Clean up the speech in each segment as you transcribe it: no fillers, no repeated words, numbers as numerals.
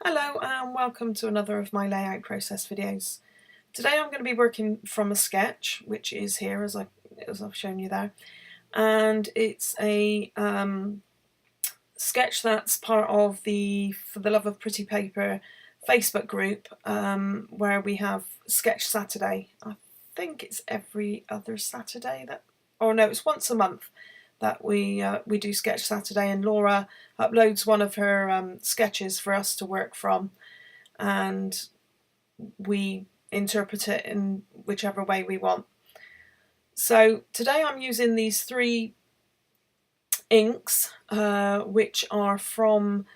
Hello and welcome to another of my layout process videos. Today I'm going to be working from a sketch, which is here as I've shown you there, and it's a sketch that's part of the For the Love of Pretty Paper Facebook group, where we have Sketch Saturday. I think it's every other Saturday it's once a month that we do Sketch Saturday, and Laura uploads one of her sketches for us to work from, and we interpret it in whichever way we want. So today I'm using these three inks, which are from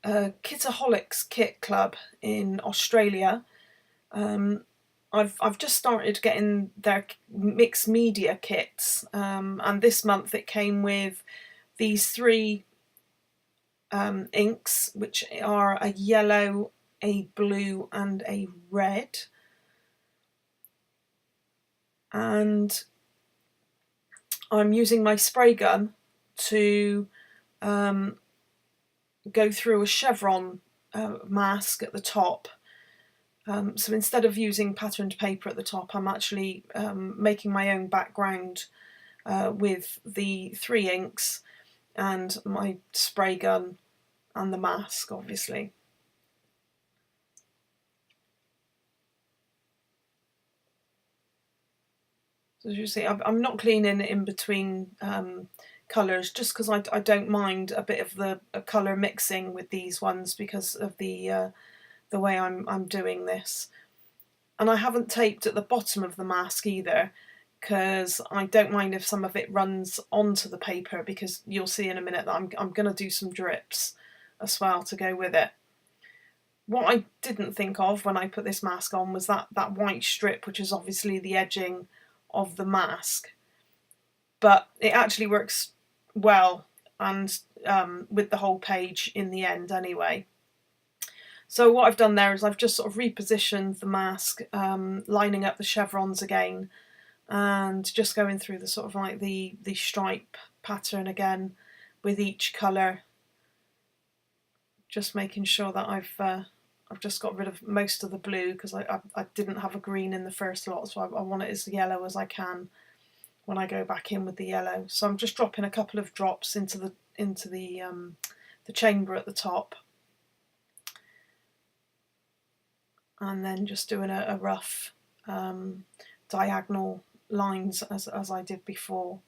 Kitaholics Kit Club in Australia. I've just started getting their mixed media kits, and this month it came with these three inks, which are a yellow, a blue and a red. And I'm using my spray gun to go through a chevron mask at the top. So instead of using patterned paper at the top, I'm actually making my own background with the three inks and my spray gun and the mask, obviously. So as you see, I'm not cleaning it in between colours, just because I don't mind a bit of the colour mixing with these ones because of the way I'm doing this. And I haven't taped at the bottom of the mask either, because I don't mind if some of it runs onto the paper, because you'll see in a minute that I'm going to do some drips as well to go with it. What I didn't think of when I put this mask on was that white strip, which is obviously the edging of the mask, but it actually works well, and with the whole page in the end anyway. So what I've done there is I've just sort of repositioned the mask, lining up the chevrons again, and just going through the sort of like the stripe pattern again with each colour, just making sure that I've just got rid of most of the blue, because I didn't have a green in the first lot, so I want it as yellow as I can when I go back in with the yellow. So I'm just dropping a couple of drops into the chamber at the top, and then just doing a rough diagonal lines as I did before.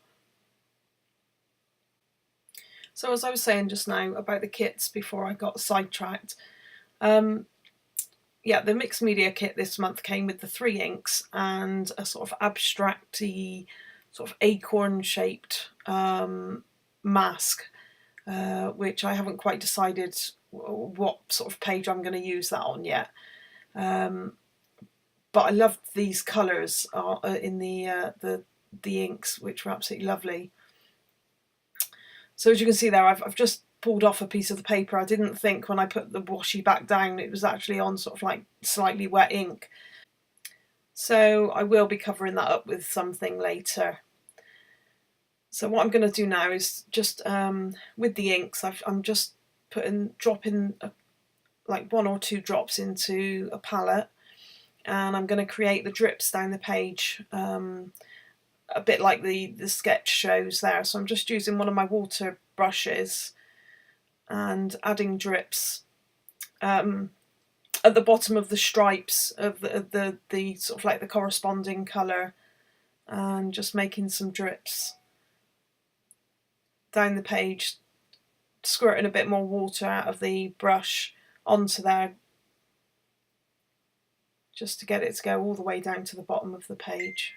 So as I was saying just now about the kits before I got sidetracked, yeah, the mixed media kit this month came with the three inks and a sort of abstract-y, sort of acorn shaped mask, which I haven't quite decided what sort of page I'm going to use that on yet. But I loved these colours in the inks, which were absolutely lovely. So as you can see there, I've just pulled off a piece of the paper. I didn't think when I put the washi back down it was actually on sort of like slightly wet ink. So I will be covering that up with something later. So what I'm going to do now is just with the inks, I'm just dropping like one or two drops into a palette, and I'm going to create the drips down the page, a bit like the sketch shows there. So I'm just using one of my water brushes and adding drips at the bottom of the stripes of the sort of like the corresponding colour, and just making some drips down the page, squirting a bit more water out of the brush onto there, just to get it to go all the way down to the bottom of the page.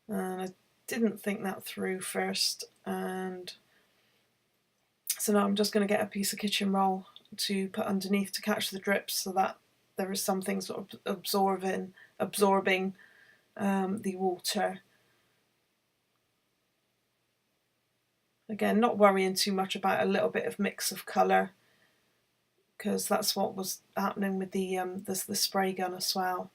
And I didn't think that through first, and so now I'm just going to get a piece of kitchen roll to put underneath to catch the drips, so that there is something sort of absorbing the water. Again, not worrying too much about a little bit of mix of colour, because that's what was happening with the spray gun as well.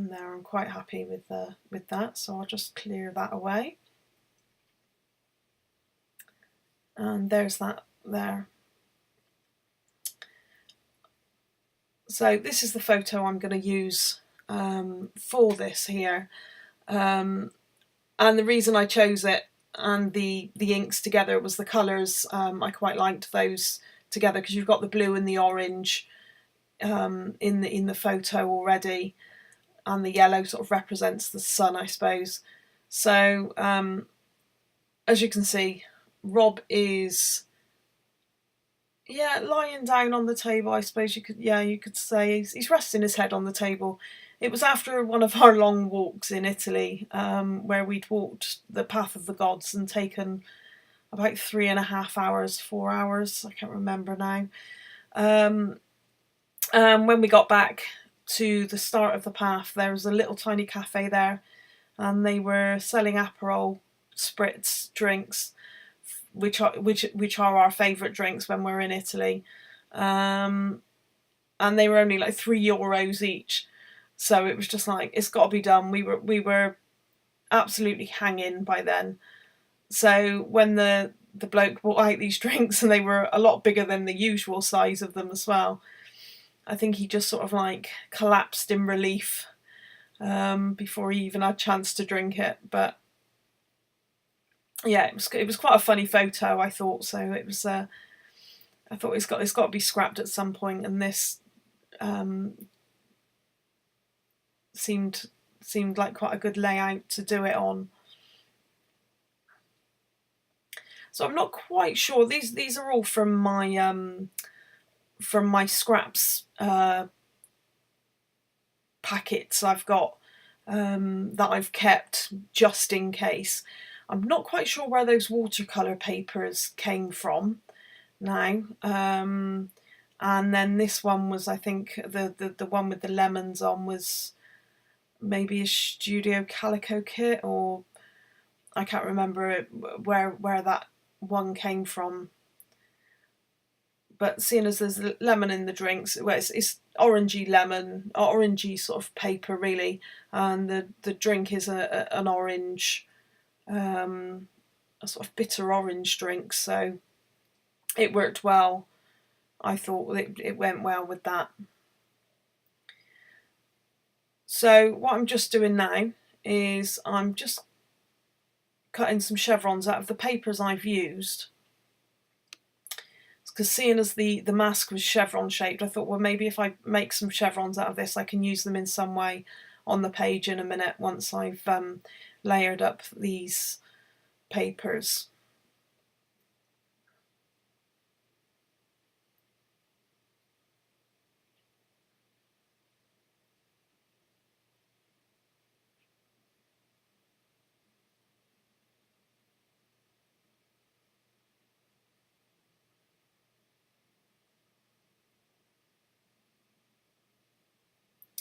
on there. I'm quite happy with that, so I'll just clear that away. And there's that there. So this is the photo I'm going to use for this here, and the reason I chose it and the inks together was the colours. I quite liked those together because you've got the blue and the orange in the photo already, and the yellow sort of represents the sun, I suppose. So as you can see, Rob is lying down on the table, I suppose you could say. He's resting his head on the table. It was after one of our long walks in Italy, where we'd walked the path of the gods and taken about 3.5 hours, 4 hours, I can't remember now. When we got back to the start of the path, there was a little tiny cafe there, and they were selling Aperol spritz drinks, which are our favourite drinks when we're in Italy, and they were only like €3 each. So it was just like, it's got to be done. We were absolutely hanging by then. So when the bloke brought out these drinks, and they were a lot bigger than the usual size of them as well, I think he just sort of like collapsed in relief before he even had a chance to drink it. But yeah, it was quite a funny photo, I thought. So it was I thought it's got to be scrapped at some point, and this seemed like quite a good layout to do it on. So I'm not quite sure. These are all from my scraps packets I've got that I've kept just in case. I'm not quite sure where those watercolour papers came from now. And then this one was, I think, the one with the lemons on was maybe a Studio Calico kit, or I can't remember where that one came from. But seeing as there's lemon in the drinks, well, it's orangey lemon, orangey sort of paper really, and the drink is an orange, a sort of bitter orange drink, so it worked well. I thought it went well with that. So what I'm just doing now is I'm just cutting some chevrons out of the papers I've used, because seeing as the mask was chevron shaped, I thought, well, maybe if I make some chevrons out of this, I can use them in some way on the page in a minute once I've layered up these papers.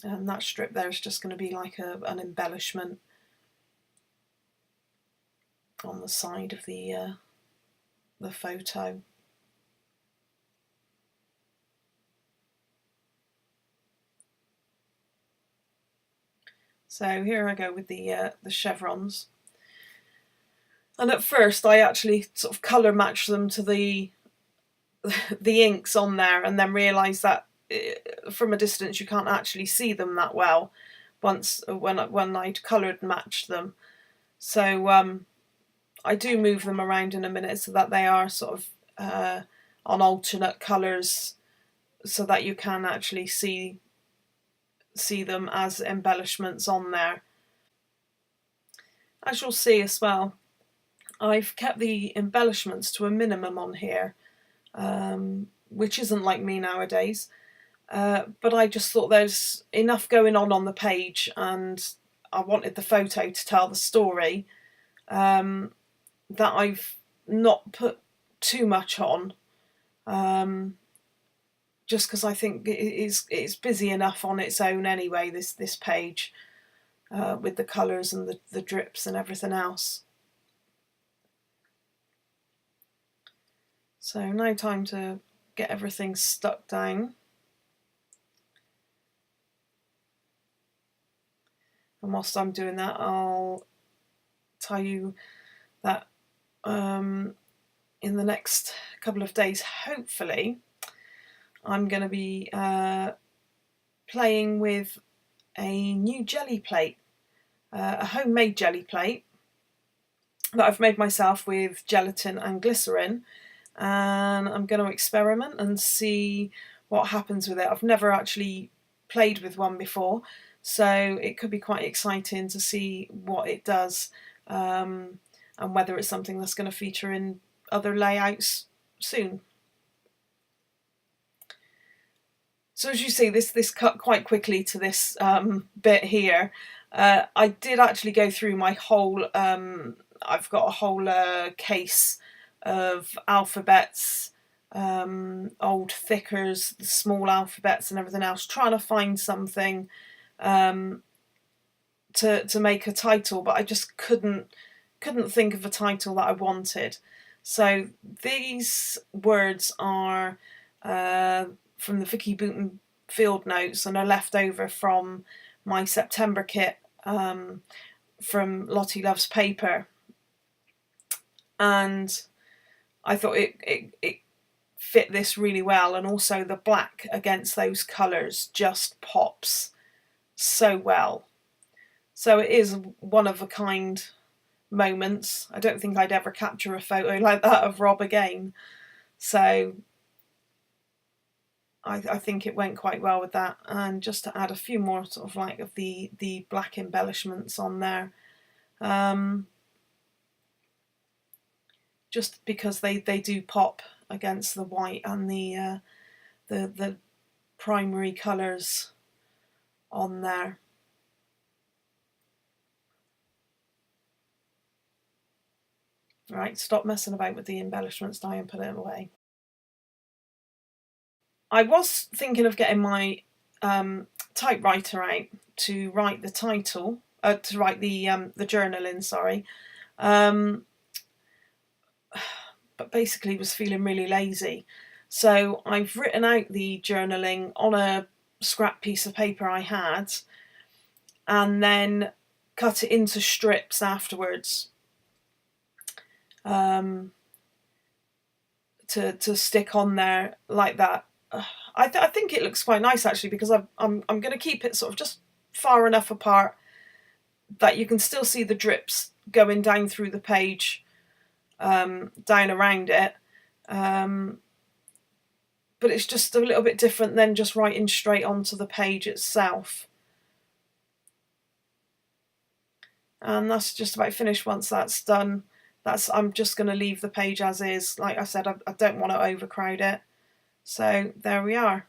And that strip there is just going to be like an embellishment on the side of the photo. So here I go with the chevrons. And at first I actually sort of colour matched them to the inks on there, and then realised that from a distance you can't actually see them that well when I'd coloured matched them. So I do move them around in a minute so that they are sort of on alternate colours, so that you can actually see them as embellishments on there. As you'll see as well, I've kept the embellishments to a minimum on here, which isn't like me nowadays. But I just thought there's enough going on the page, and I wanted the photo to tell the story, that I've not put too much on, just because I think it's busy enough on its own anyway, this page, with the colours and the drips and everything else. So now time to get everything stuck down. And whilst I'm doing that, I'll tell you that in the next couple of days, hopefully, I'm going to be playing with a new jelly plate, a homemade jelly plate that I've made myself with gelatin and glycerin, and I'm going to experiment and see what happens with it. I've never actually played with one before, so it could be quite exciting to see what it does, and whether it's something that's going to feature in other layouts soon. So as you see, this cut quite quickly to this bit here. I did actually go through my whole, I've got a whole case of alphabets, old thickers, the small alphabets and everything else, trying to find something to make a title, but I just couldn't think of a title that I wanted. So these words are from the Vicky Booton field notes and are left over from my September kit from Lottie Loves Paper, and I thought it fit this really well, and also the black against those colours just pops so well. So it is one of a kind moments. I don't think I'd ever capture a photo like that of Rob again, so I think it went quite well with that. And just to add a few more sort of like of the black embellishments on there, just because they do pop against the white and the primary colours on there. Right, stop messing about with the embellishments now and put it away. I was thinking of getting my typewriter out to write the title, to write the journal in, sorry. But basically was feeling really lazy. So I've written out the journaling on a scrap piece of paper I had, and then cut it into strips afterwards to stick on there like that. I think it looks quite nice actually, because I'm going to keep it sort of just far enough apart that you can still see the drips going down through the page, down around it, but it's just a little bit different than just writing straight onto the page itself. And that's just about finished. Once that's done, I'm just going to leave the page as is. Like I said, I don't want to overcrowd it. So there we are.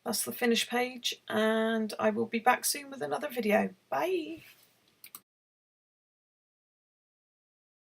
That's the finished page, and I will be back soon with another video. Bye!